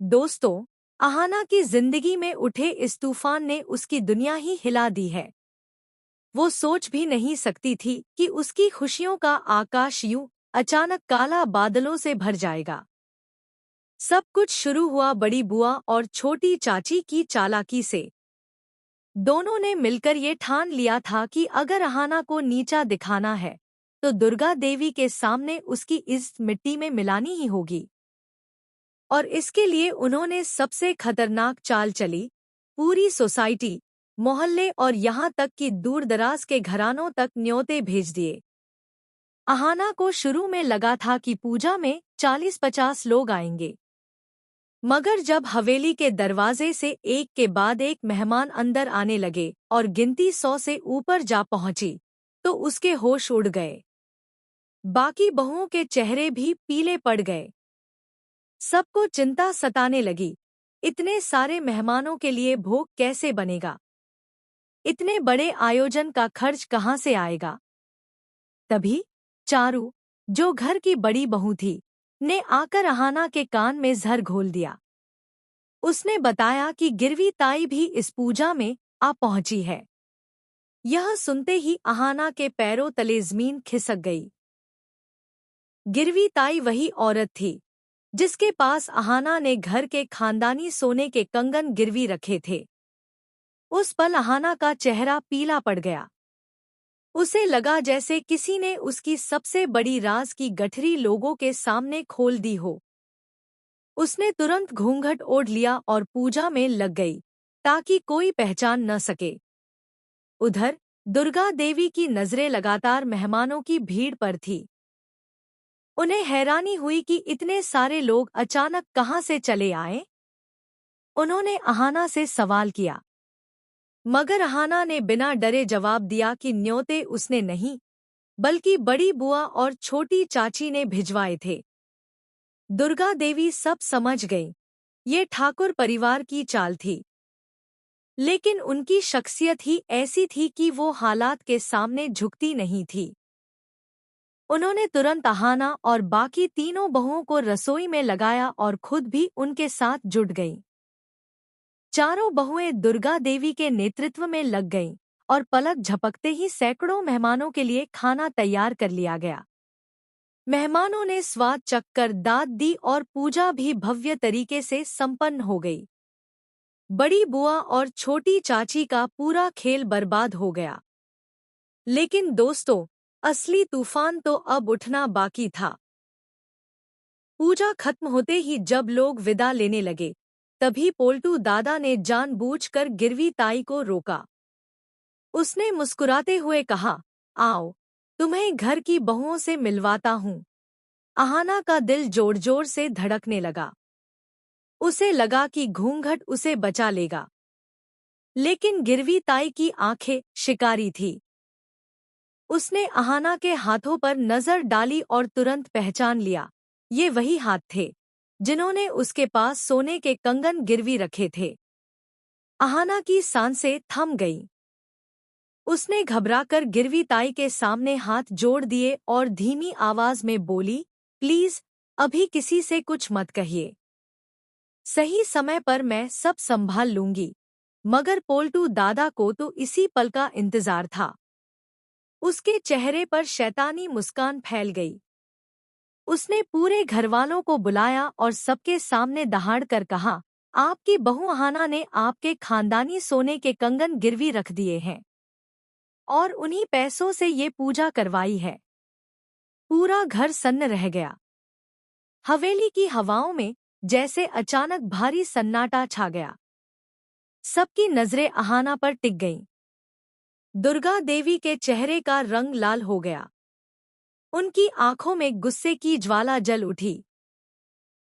दोस्तों, अहाना की जिंदगी में उठे इस तूफान ने उसकी दुनिया ही हिला दी है। वो सोच भी नहीं सकती थी कि उसकी खुशियों का आकाश यूं अचानक काला बादलों से भर जाएगा। सब कुछ शुरू हुआ बड़ी बुआ और छोटी चाची की चालाकी से। दोनों ने मिलकर ये ठान लिया था कि अगर अहाना को नीचा दिखाना है, तो दुर्गा देवी के सामने उसकी इज्जत मिट्टी में मिलानी ही होगी। और इसके लिए उन्होंने सबसे खतरनाक चाल चली। पूरी सोसाइटी, मोहल्ले और यहाँ तक कि दूरदराज के घरानों तक न्योते भेज दिए। अहाना को शुरू में लगा था कि पूजा में 40-50 लोग आएंगे, मगर जब हवेली के दरवाजे से एक के बाद एक मेहमान अंदर आने लगे और गिनती 100 से ऊपर जा पहुंची, तो उसके होश उड़ गए। बाकी बहुओं के चेहरे भी पीले पड़ गए। सबको चिंता सताने लगी। इतने सारे मेहमानों के लिए भोग कैसे बनेगा? इतने बड़े आयोजन का खर्च कहाँ से आएगा? तभी चारू, जो घर की बड़ी बहू थी, ने आकर अहाना के कान में जहर घोल दिया। उसने बताया कि गिरवी ताई भी इस पूजा में आ पहुंची है। यह सुनते ही अहाना के पैरों तले जमीन खिसक गई। गिरवी ताई वही औरत थी जिसके पास अहाना ने घर के खानदानी सोने के कंगन गिरवी रखे थे। उस पल अहाना का चेहरा पीला पड़ गया। उसे लगा जैसे किसी ने उसकी सबसे बड़ी राज की गठरी लोगों के सामने खोल दी हो। उसने तुरंत घूंघट ओढ़ लिया और पूजा में लग गई, ताकि कोई पहचान न सके। उधर दुर्गा देवी की नजरें लगातार मेहमानों की भीड़ पर थी। उन्हें हैरानी हुई कि इतने सारे लोग अचानक कहाँ से चले आए। उन्होंने अहाना से सवाल किया, मगर अहाना ने बिना डरे जवाब दिया कि न्योते उसने नहीं, बल्कि बड़ी बुआ और छोटी चाची ने भिजवाए थे। दुर्गा देवी सब समझ गई। ये ठाकुर परिवार की चाल थी, लेकिन उनकी शख्सियत ही ऐसी थी कि वो हालात के सामने झुकती नहीं थी। उन्होंने तुरंत अहाना और बाकी तीनों बहुओं को रसोई में लगाया और खुद भी उनके साथ जुट गईं। चारों बहुएं दुर्गा देवी के नेतृत्व में लग गईं और पलक झपकते ही सैकड़ों मेहमानों के लिए खाना तैयार कर लिया गया। मेहमानों ने स्वाद चखकर दाद दी और पूजा भी भव्य तरीके से संपन्न हो गई। बड़ी बुआ और छोटी चाची का पूरा खेल बर्बाद हो गया। लेकिन दोस्तों, असली तूफान तो अब उठना बाकी था। पूजा खत्म होते ही जब लोग विदा लेने लगे, तभी पोल्टू दादा ने जानबूझकर गिरवी ताई को रोका। उसने मुस्कुराते हुए कहा, आओ, तुम्हें घर की बहुओं से मिलवाता हूँ। अहाना का दिल जोर जोर से धड़कने लगा। उसे लगा कि घूंघट उसे बचा लेगा, लेकिन गिरवी ताई की आंखें शिकारी थी। उसने अहाना के हाथों पर नजर डाली और तुरंत पहचान लिया, ये वही हाथ थे जिन्होंने उसके पास सोने के कंगन गिरवी रखे थे। अहाना की सांसें थम गईं। उसने घबराकर गिरवी ताई के सामने हाथ जोड़ दिए और धीमी आवाज में बोली, प्लीज, अभी किसी से कुछ मत कहिए। सही समय पर मैं सब संभाल लूंगी। मगर पोल्टू दादा को तो इसी पल का इंतजार था। उसके चेहरे पर शैतानी मुस्कान फैल गई। उसने पूरे घरवालों को बुलाया और सबके सामने दहाड़कर कहा, आपकी बहू अहाना ने आपके खानदानी सोने के कंगन गिरवी रख दिए हैं और उन्हीं पैसों से ये पूजा करवाई है। पूरा घर सन्न रह गया। हवेली की हवाओं में जैसे अचानक भारी सन्नाटा छा गया। सबकी नजरें अहाना पर टिक गईं। दुर्गा देवी के चेहरे का रंग लाल हो गया। उनकी आंखों में गुस्से की ज्वाला जल उठी।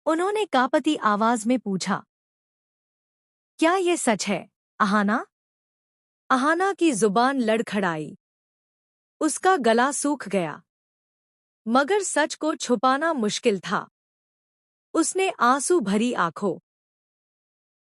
उन्होंने कांपती आवाज में पूछा, क्या ये सच है, अहाना? अहाना की जुबान लड़खड़ाई। उसका गला सूख गया। मगर सच को छुपाना मुश्किल था। उसने आंसू भरी आंखों